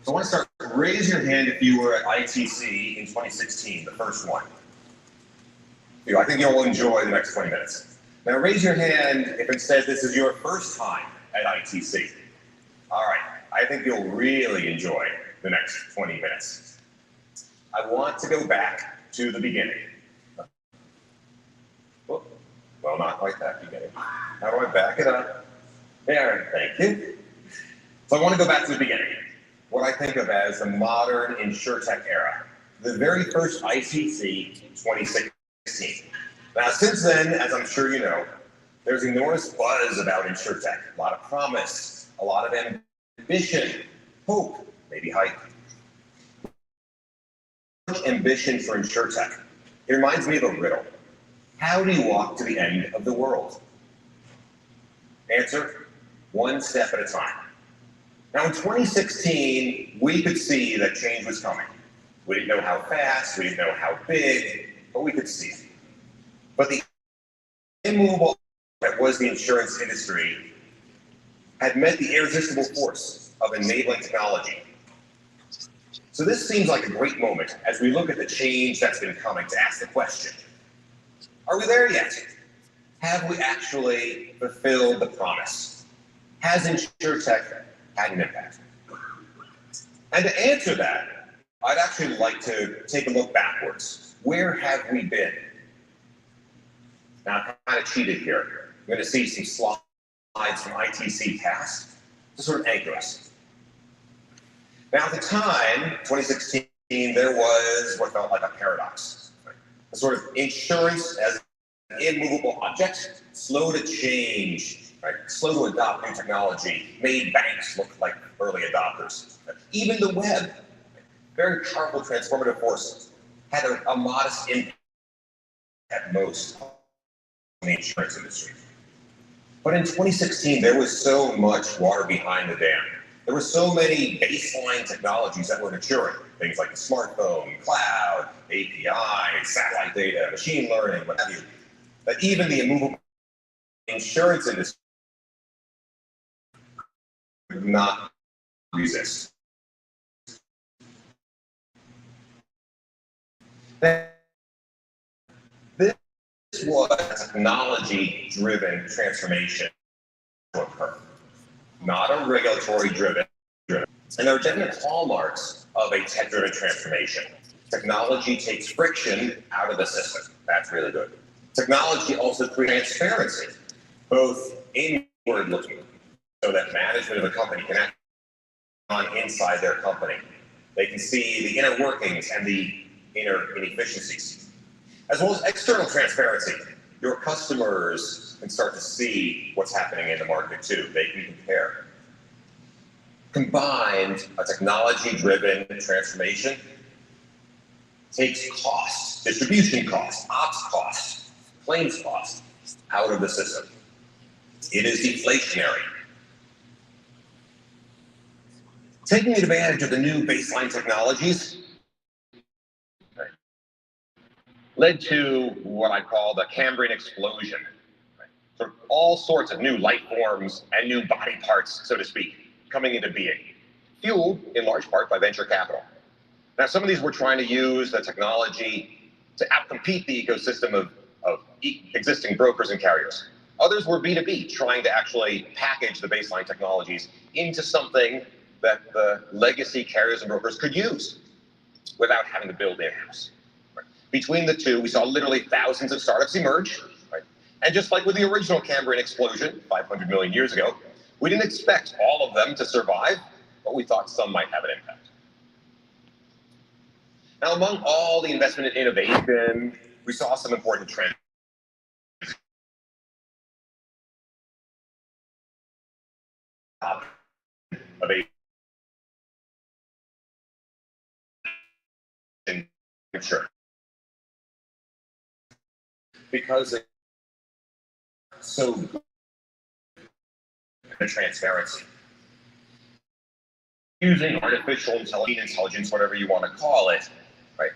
So I want to start, raise your hand if you were at ITC in 2016, the first one. I think you'll enjoy the next 20 minutes. Now raise your hand if instead this is your first time at ITC. All right, I think you'll really enjoy the next 20 minutes. I want to go back to the beginning. Well, not quite that beginning. How do I back it up? There, thank you. So I want to go back to the beginning. What I think of as the modern InsurTech era. The very first ITC 2016. Now, since then, as I'm sure you know, there's enormous buzz about InsurTech. A lot of promise, a lot of ambition, hope, maybe hype. Ambition for InsurTech. It reminds me of a riddle. How do you walk to the end of the world? Answer, one step at a time. Now in 2016, we could see that change was coming. We didn't know how fast, we didn't know how big, but we could see it. But the immovable that was the insurance industry had met the irresistible force of enabling technology. So this seems like a great moment as we look at the change that's been coming to ask the question, are we there yet? Have we actually fulfilled the promise? Has InsurTech had an impact? And to answer that, I'd actually like to take a look backwards. Where have we been? Now, I kind of cheated here. I'm going to see some slides from ITC past to sort of anchor us. Now, at the time, 2016, there was what felt like a paradox. A sort of insurance as an immovable object, slow to change, right? Slow to adopt new technology, made banks look like early adopters. Even the web, very powerful transformative force, had a modest impact at most on the insurance industry. But in 2016, there was so much water behind the dam. There were so many baseline technologies that were maturing, things like the smartphone, cloud, API, satellite data, machine learning, what have you, that even the immovable insurance industry could not resist. This was a technology-driven transformation to occur, not a regulatory-driven. And there are definite hallmarks of a tech-driven transformation. Technology takes friction out of the system. That's really good. Technology also creates transparency, both inward-looking, so that management of a company can act on inside their company. They can see the inner workings and the inner inefficiencies, as well as external transparency. Your customers can start to see what's happening in the market too. They can compare. Combined, a technology-driven transformation takes costs, distribution costs, ops costs, claims costs out of the system. It is deflationary. Taking advantage of the new baseline technologies led to what I call the Cambrian explosion. So all sorts of new life forms and new body parts, so to speak, coming into being, fueled in large part by venture capital. Now, some of these were trying to use the technology to outcompete the ecosystem of existing brokers and carriers. Others were B2B, trying to actually package the baseline technologies into something that the legacy carriers and brokers could use without having to build in-house. Between the two, we saw literally thousands of startups emerge, right? And just like with the original Cambrian explosion 500 million years ago, we didn't expect all of them to survive, but we thought some might have an impact. Now, among all the investment in innovation, we saw some important trends. Of a sure. Because it's so good at transparency. Using artificial intelligence, whatever you want to call it, right?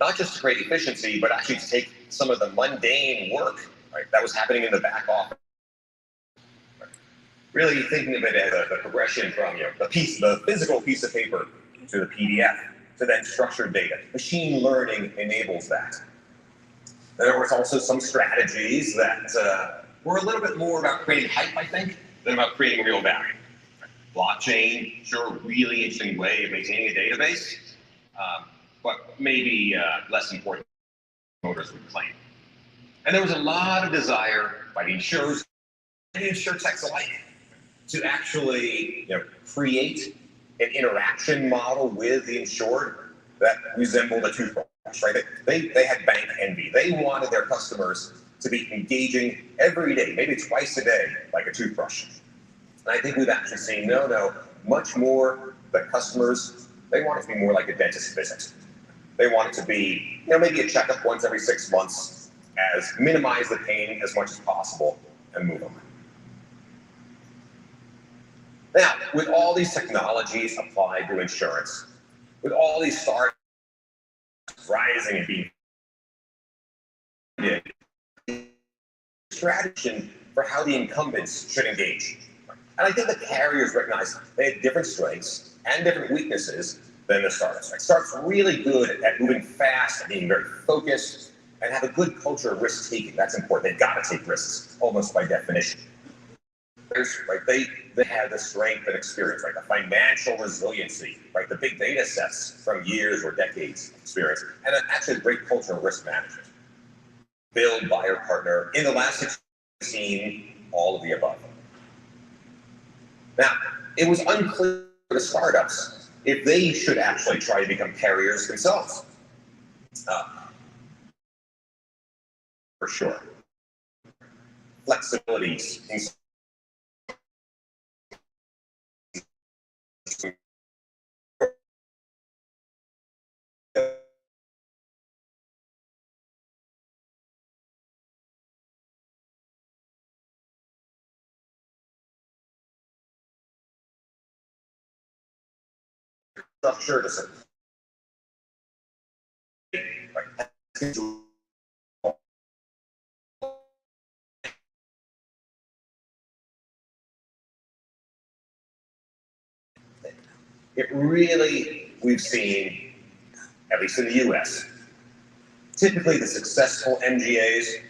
Not just to create efficiency, but actually to take some of the mundane work, right, that was happening in the back office. Right? Really thinking of it as the progression from the physical piece of paper to the PDF, to then structured data. Machine learning enables that. There was also some strategies that were a little bit more about creating hype, I think, than about creating real value. Blockchain, sure, really interesting way of maintaining a database, but maybe less important than voters would claim. And there was a lot of desire by the insurers and the insurtechs alike to actually create an interaction model with the insured that resembled a toothbrush, right? They had bank envy. They wanted their customers to be engaging every day, maybe twice a day, like a toothbrush. And I think we've actually seen, no, much more the customers, they want it to be more like a dentist visit. They want it to be, maybe a checkup once every 6 months, as minimize the pain as much as possible and move on. Now, with all these technologies applied to insurance, with all these startups rising and being strategy for how the incumbents should engage. And I think the carriers recognize they have different strengths and different weaknesses than the startups. Like, startups are really good at moving fast and being very focused and have a good culture of risk taking. That's important. They've got to take risks almost by definition. Right? They have the strength and experience, right? The financial resiliency, right? The big data sets from years or decades of experience, and actually a great culture of risk management. Build, buyer, partner. In the last 6 years, we've seen all of the above. Now, it was unclear for the startups if they should actually try to become carriers themselves. For sure. Flexibilities in structure to support. It really, we've seen, at least in the US, typically the successful MGAs,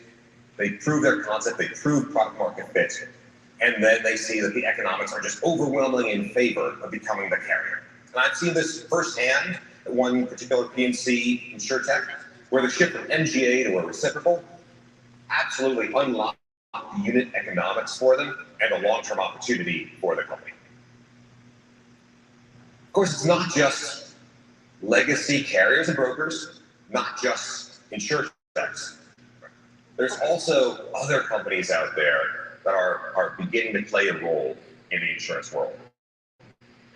they prove their concept, they prove product market fit, and then they see that the economics are just overwhelmingly in favor of becoming the carrier. And I've seen this firsthand at one particular P&C insurtech, where the shift from MGA to a reciprocal absolutely unlocked the unit economics for them and the long-term opportunity for the company. Of course, it's not just legacy carriers and brokers, not just insurtechs. There's also other companies out there that are beginning to play a role in the insurance world,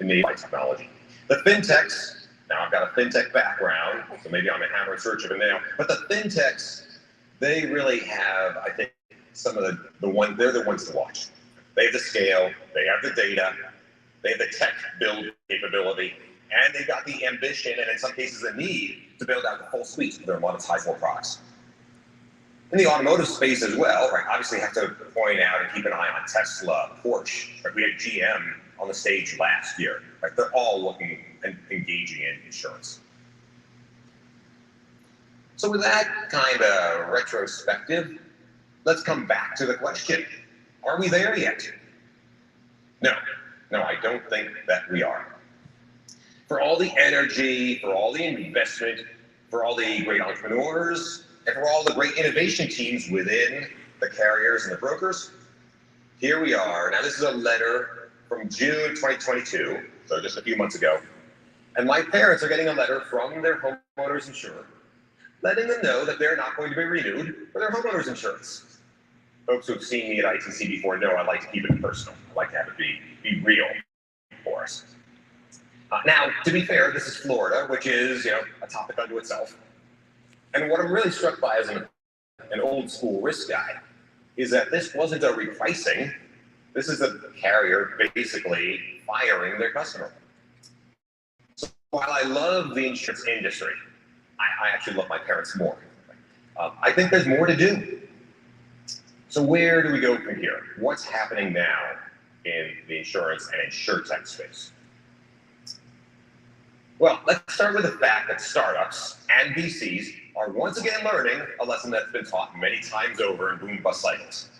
enabled by technology. The fintechs, now I've got a fintech background, so maybe I'm a hammer in search of a nail, but the fintechs, they really have, I think, some of they're the ones to watch. They have the scale, they have the data, they have the tech build capability, and they've got the ambition and in some cases the need to build out the full suite of their monetizable products. In the automotive space as well, right, obviously have to point out and keep an eye on Tesla, Porsche, right? We had GM on the stage last year, right? They're all looking and engaging in insurance. So with that kind of retrospective, let's come back to the question. Are we there yet? No, I don't think that we are. For all the energy, for all the investment, for all the great entrepreneurs, and for all the great innovation teams within the carriers and the brokers, here we are. Now, this is a letter from June 2022, so just a few months ago. And my parents are getting a letter from their homeowners insurer, letting them know that they're not going to be renewed for their homeowners insurance. Folks who have seen me at ITC before know I like to keep it personal. I like to have it be real for us. Now, to be fair, this is Florida, which is, a topic unto itself. And what I'm really struck by as an old school risk guy is that this wasn't a repricing. This is a carrier basically firing their customer. So while I love the insurance industry, I actually love my parents more. I think there's more to do. So where do we go from here? What's happening now in the insurance and insurtech space? Well, let's start with the fact that startups and VCs are once again learning a lesson that's been taught many times over in boom-bust cycles.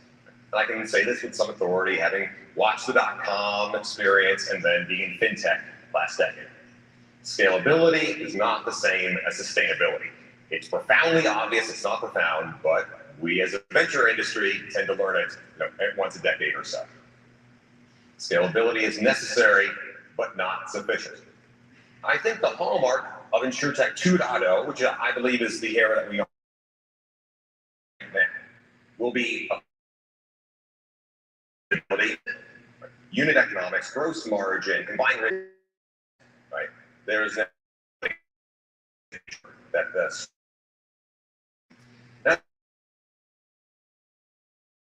And I can say this with some authority, having watched the dot-com experience and then being in fintech last decade. Scalability is not the same as sustainability. It's profoundly obvious, it's not profound, but we as a venture industry tend to learn it once a decade or so. Scalability is necessary, but not sufficient. I think the hallmark of InsurTech 2.0, which I believe is the era that we are in now, will be unit economics, gross margin, combined ratio, right? There's that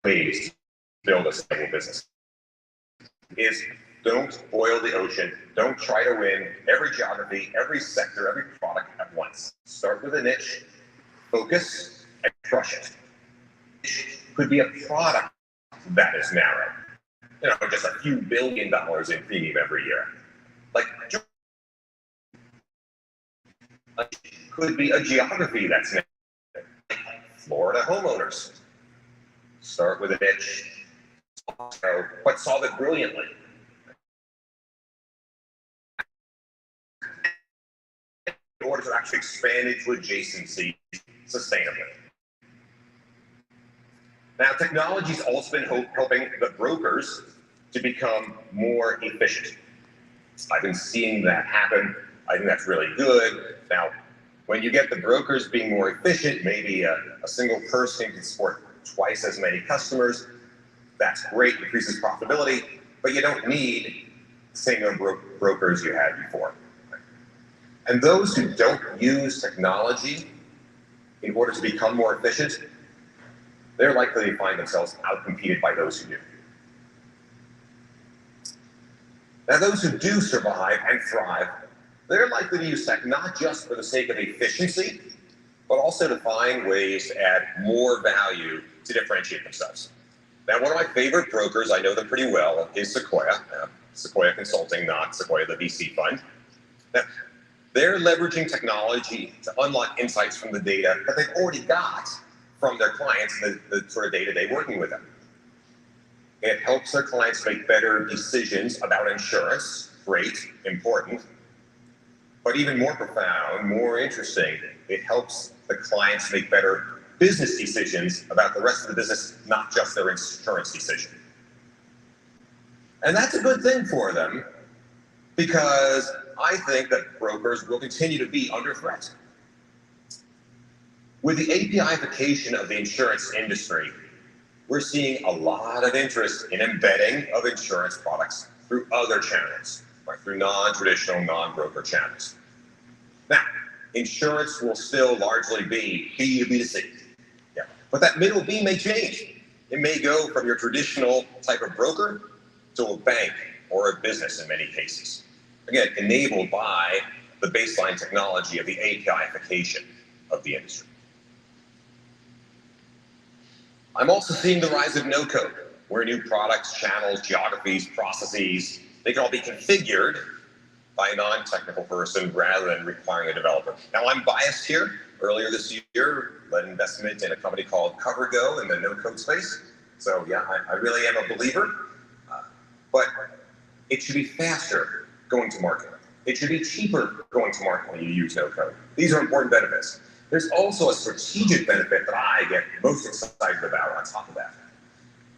ways to build a stable business is don't boil the ocean. Don't try to win every geography, every sector, every product at once. Start with a niche, focus, and crush it. It could be a product that is narrow. Just a few $1 billion in premium every year. Like, could be a geography that's narrow. Like Florida homeowners. Start with a niche, but solve it brilliantly. In order to actually expand into adjacency sustainably. Now, technology's also been helping the brokers to become more efficient. I've been seeing that happen. I think that's really good. Now, when you get the brokers being more efficient, maybe a single person can support twice as many customers. That's great, increases profitability, but you don't need the same number of brokers you had before. And those who don't use technology in order to become more efficient, they're likely to find themselves outcompeted by those who do. Now, those who do survive and thrive, they're likely to use tech not just for the sake of efficiency, but also to find ways to add more value to differentiate themselves. Now, one of my favorite brokers, I know them pretty well, is Sequoia. Sequoia Consulting, not Sequoia, the VC fund. Now, they're leveraging technology to unlock insights from the data that they've already got from their clients, the sort of day-to-day working with them. It helps their clients make better decisions about insurance. Great, important. But even more profound, more interesting, it helps the clients make better business decisions about the rest of the business, not just their insurance decision. And that's a good thing for them, because I think that brokers will continue to be under threat. With the API-ification of the insurance industry, we're seeing a lot of interest in embedding of insurance products through other channels, right? Through non-traditional, non-broker channels. Now, insurance will still largely be B2B2C. Yeah. But that middle B may change. It may go from your traditional type of broker to a bank or a business in many cases. Again, enabled by the baseline technology of the API-ification of the industry. I'm also seeing the rise of no-code, where new products, channels, geographies, processes, they can all be configured by a non-technical person rather than requiring a developer. Now, I'm biased here. Earlier this year, led investment in a company called CoverGo in the no-code space. So yeah, I really am a believer. But it should be faster going to market. It should be cheaper going to market when you use no-code. These are important benefits. There's also a strategic benefit that I get most excited about on top of that.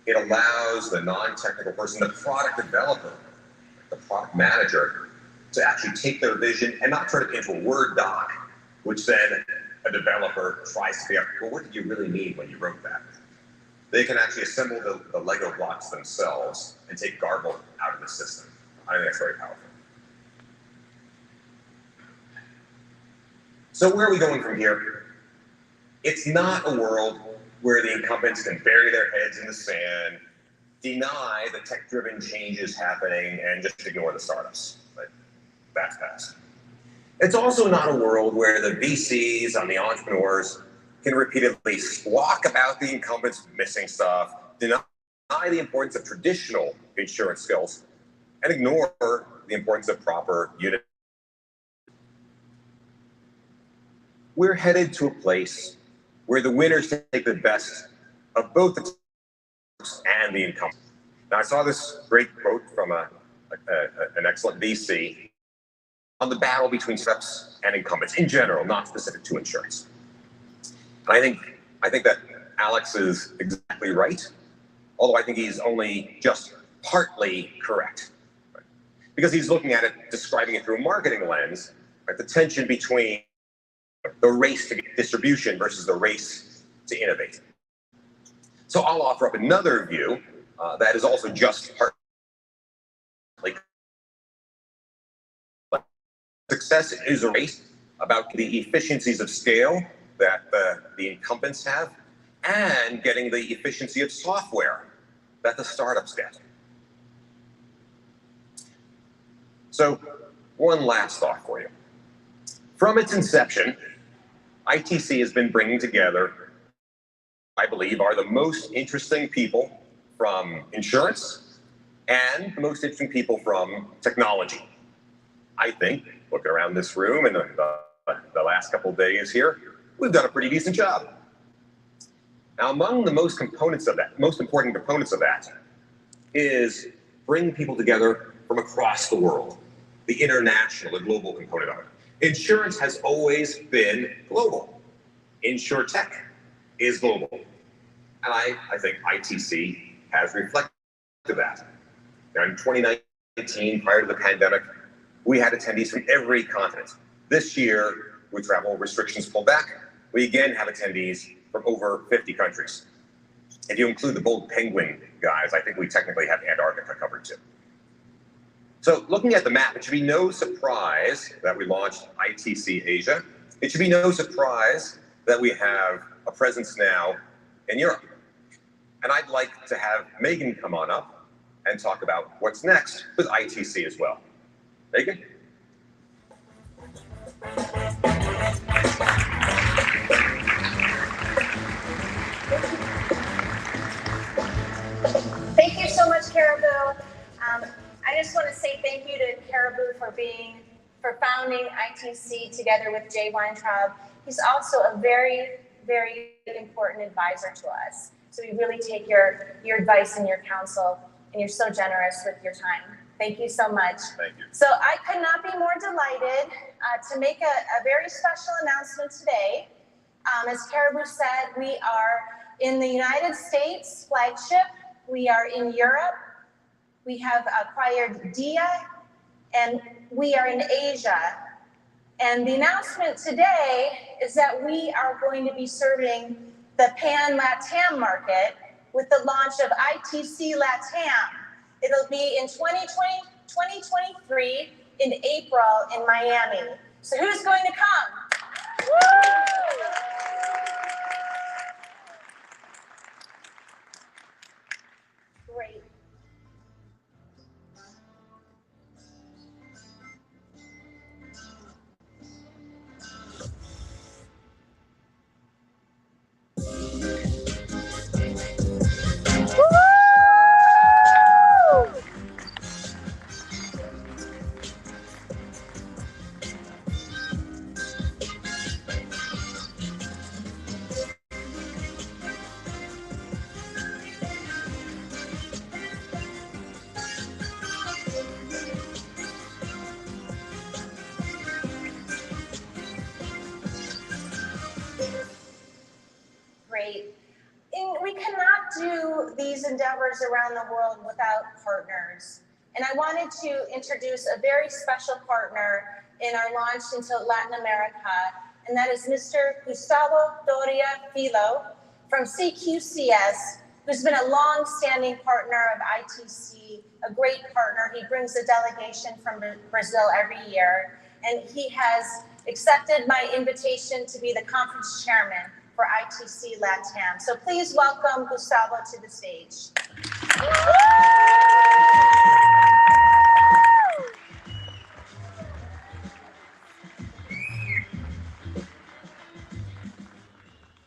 It allows the non-technical person, the product developer, the product manager, to actually take their vision and not turn it into a Word doc, which then a developer tries to figure out, well, what did you really mean when you wrote that? They can actually assemble the Lego blocks themselves and take garble out of the system. I think that's very powerful. So where are we going from here? It's not a world where the incumbents can bury their heads in the sand, deny the tech-driven changes happening, and just ignore the startups. But that's past. It's also not a world where the VCs and the entrepreneurs can repeatedly squawk about the incumbents missing stuff, deny the importance of traditional insurance skills, and ignore the importance of proper unit. we're headed to a place where the winners take the best of both the and the incumbents. Now, I saw this great quote from an excellent VC on the battle between reps and incumbents in general, not specific to insurance. And I think that Alex is exactly right, although I think he's only just partly correct, right? Because he's looking at it, describing it through a marketing lens, right? The tension between the race to distribution versus the race to innovate. So I'll offer up another view that is also just partly. Success is a race about the efficiencies of scale that the incumbents have and getting the efficiency of software that the startups get. So one last thought for you. From its inception, ITC has been bringing together, I believe, are the most interesting people from insurance and the most interesting people from technology. I think, looking around this room in the last couple of days here, we've done a pretty decent job. Now, among the most important components of that is bringing people together from across the world, the international, the global component of it. Insurance has always been global. InsurTech is global. And I think ITC has reflected that. Now, in 2019, prior to the pandemic, we had attendees from every continent. This year, with travel restrictions pulled back, we again have attendees from over 50 countries. If you include the bold penguin guys, I think we technically have Antarctica covered too. So looking at the map, it should be no surprise that we launched ITC Asia. It should be no surprise that we have a presence now in Europe. And I'd like to have Megan come on up and talk about what's next with ITC as well. Megan? Thank you so much, Caribou. I just want to say thank you to Caribou for founding ITC together with Jay Weintraub. He's also a very, very important advisor to us. So we really take your advice and your counsel, and you're so generous with your time. Thank you so much. Thank you. So I could not be more delighted to make a very special announcement today. As Caribou said, we are in the United States flagship. We are in Europe. We have acquired DIA, and we are in Asia. And the announcement today is that we are going to be serving the Pan-LATAM market with the launch of ITC LATAM. It'll be in 2023 in April in Miami. So who's going to come? Woo! Great. Great. We cannot do these endeavors around the world without partners. And I wanted to introduce a very special partner in our launch into Latin America, and that is Mr. Gustavo Doria Filho from CQCS, who's been a long-standing partner of ITC, a great partner. He brings a delegation from Brazil every year, and he has accepted my invitation to be the conference chairman for ITC LATAM. So please welcome Gustavo to the stage.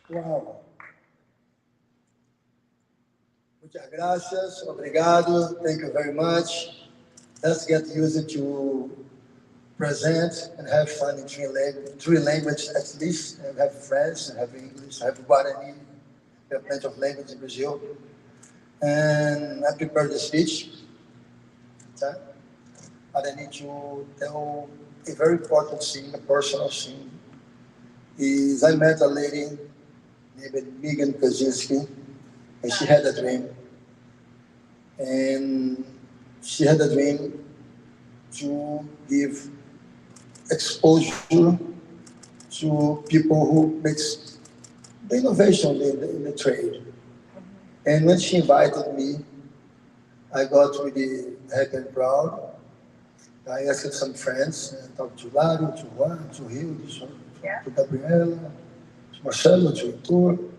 Wow. Muchas gracias, obrigado, thank you very much. Let's get used to present and have fun in three languages at least, and have French, and have English, have Guarani, we have plenty of language in Brazil. And I prepared the speech, okay? But I need to tell a very important thing, a personal thing, is I met a lady named Megan Kaczynski, and she had a dream. And she had a dream to give exposure to people who makes the innovation in the trade. And when she invited me, I got really happy and proud. I asked some friends, I talked to Lario, to Juan, to Hildo, to Gabriela, to Marcelo, to Heitor.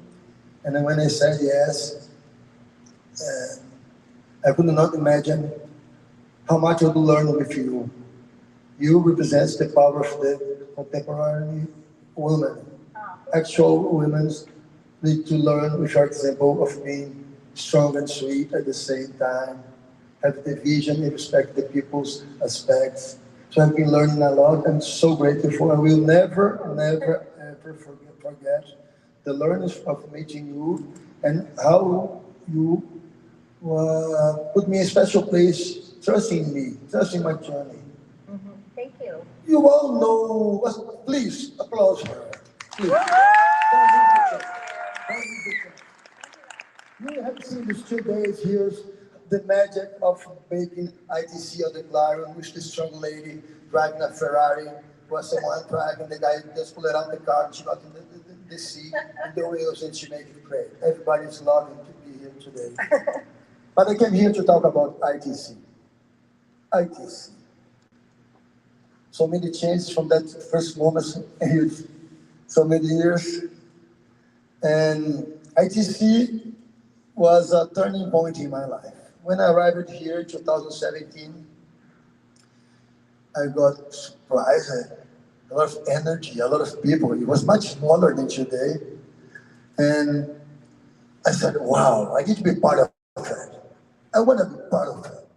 And then when I said yes, I could not imagine how much I would learn with you. You represent the power of the contemporary woman. Actual women need to learn with your example of being strong and sweet at the same time, have the vision and respect the people's aspects. So I've been learning a lot. I'm so grateful. I will never, ever forget the learnings of meeting you and how you put me in a special place, trusting me, trusting my journey. Thank you. You all know, please, applause for her. Please. You have seen these 2 days here, the magic of making ITC on the Clarion, with this strong lady driving a Ferrari, was someone driving, the guy just pulled out the car, and she got in the seat, and the wheels, and she made it great. Everybody's loving to be here today. But I came here to talk about ITC. ITC. So many changes from that first moment, so many years. And ITC was a turning point in my life. When I arrived here in 2017, I got surprised, a lot of energy, a lot of people. It was much smaller than today. And I said, wow, I need to be part of it. I want to be part of it.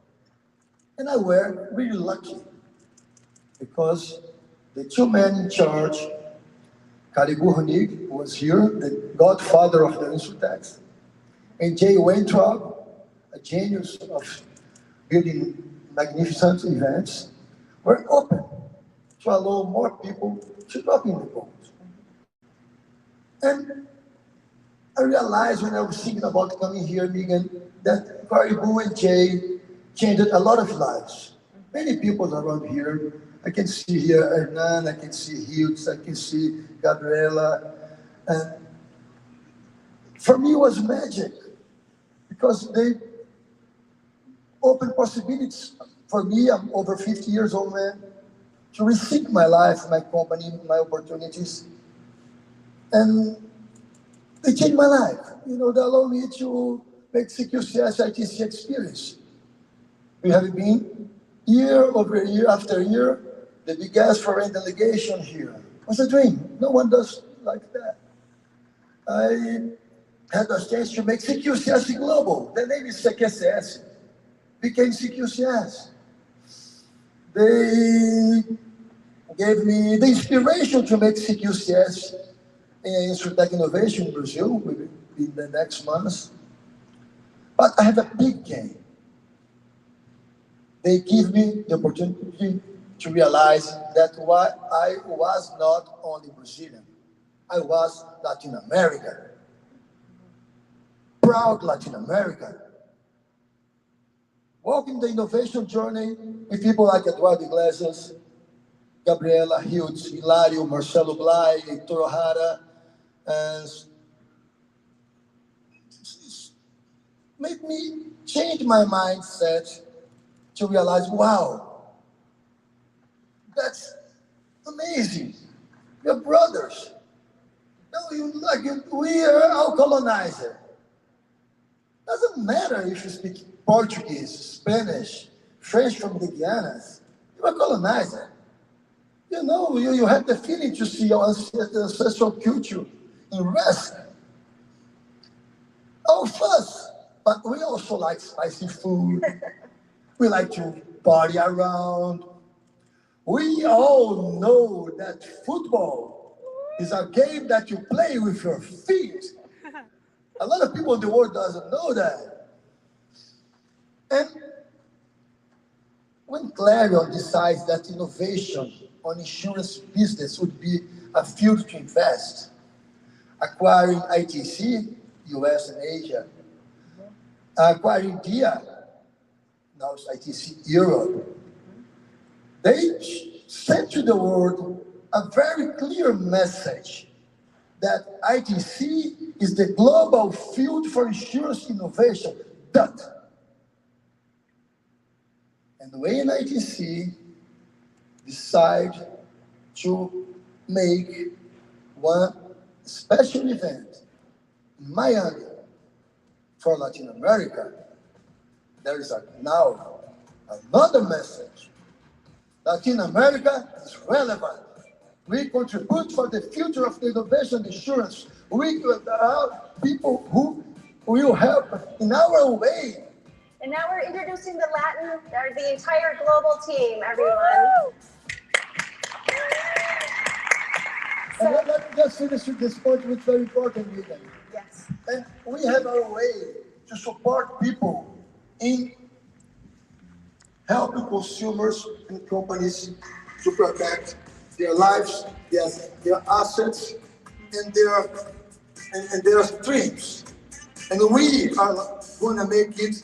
And I were really lucky because the two men in charge, Caribou Honig, who was here, the godfather of the Insurtex, and Jay Weintraub, a genius of building magnificent events, were open to allow more people to drop in the boat. And I realized when I was thinking about coming here, Megan, that Caribou and Jay changed a lot of lives. Many people around here. I can see here Hernan, I can see Hiltz, I can see Gabriela. And for me, it was magic because they opened possibilities for me. I'm over 50 years old man to rethink my life, my company, my opportunities. And they changed my life. You know, they allowed me to make CQCS ITC experience. We have been year over year after year, the biggest foreign delegation here. It was a dream. No one does like that. I had a chance to make CQCS global. The name is CQCS. Became CQCS. They gave me the inspiration to make CQCS in Insurtech Innovation in Brazil in the next months. But I have a big game. They give me the opportunity to realize that I was not only Brazilian, I was Latin American. Proud Latin American. Walking the innovation journey with people like Eduardo Iglesias, Gabriela, Hiltz, Hilario, Marcelo Blay, Heitor O'Hara, and made me change my mindset to realize, wow, that's amazing. We're brothers. No, we are all colonizer. Doesn't matter if you speak Portuguese, Spanish, French from the Guianas. You're a colonizer. You know, you have the feeling to see your ancestral culture in rest. All of us, but we also like spicy food. We like to party around. We all know that football is a game that you play with your feet. A lot of people in the world doesn't know that. And when Clarion decides that innovation on insurance business would be a field to invest, acquiring ITC, US and Asia, acquiring Dia, now it's ITC Europe, they sent to the world a very clear message that ITC is the global field for insurance innovation. That. And when ITC decide to make one special event in Miami for Latin America, there is now another message. Latin America is relevant. We contribute for the future of the innovation insurance. We are people who will help in our way. And now we're introducing the Latin, or the entire global team, everyone. And let's just finish with this point, which is very important, Megan. Yes. And we have our way to support people in helping consumers and companies to protect their lives, their assets, and their dreams. And we are going to make it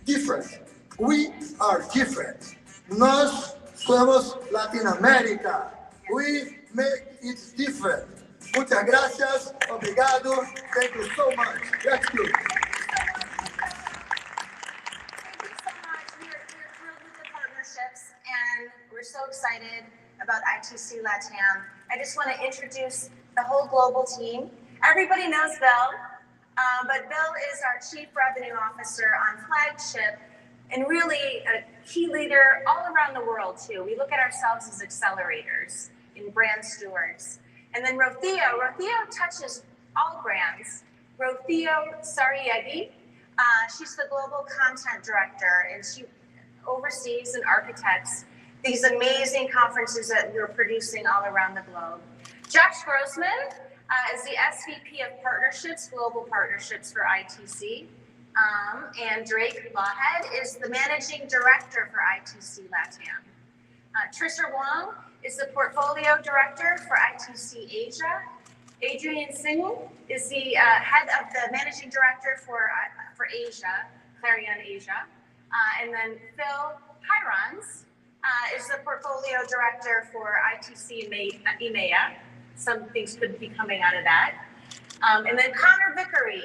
different. We are different. Nós somos Latinoamérica. We make it different. Muchas gracias. Obrigado. Thank you so much. Gratitude. And we're so excited about ITC LATAM. I just want to introduce the whole global team. Everybody knows Bill, but Bill is our Chief Revenue Officer on Flagship and really a key leader all around the world too. We look at ourselves as accelerators and brand stewards. And then Rothio touches all brands. Rothio Sariegi, she's the Global Content Director, and she oversees and architects these amazing conferences that we're producing all around the globe. Josh Grossman is the SVP of Partnerships, Global Partnerships for ITC. And Drake Lawhead is the Managing Director for ITC LATAM. Trisha Wong is the Portfolio Director for ITC Asia. Adrian Singh is the head of the Managing Director for Asia, Clarion Asia. And then Phil Hirons is the Portfolio Director for ITC EMEA. Some things could be coming out of that. And then Connor Vickery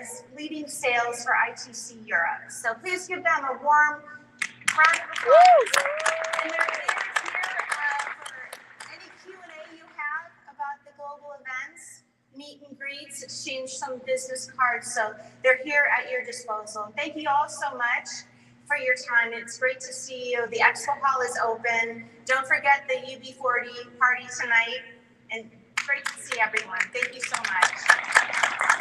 is leading sales for ITC Europe. So please give them a warm round of applause. And they're here for any Q&A you have about the global events, meet and greets, exchange some business cards. So they're here at your disposal. Thank you all so much for your time. It's great to see you. The expo hall is open. Don't forget the UB40 party tonight. And great to see everyone. Thank you so much.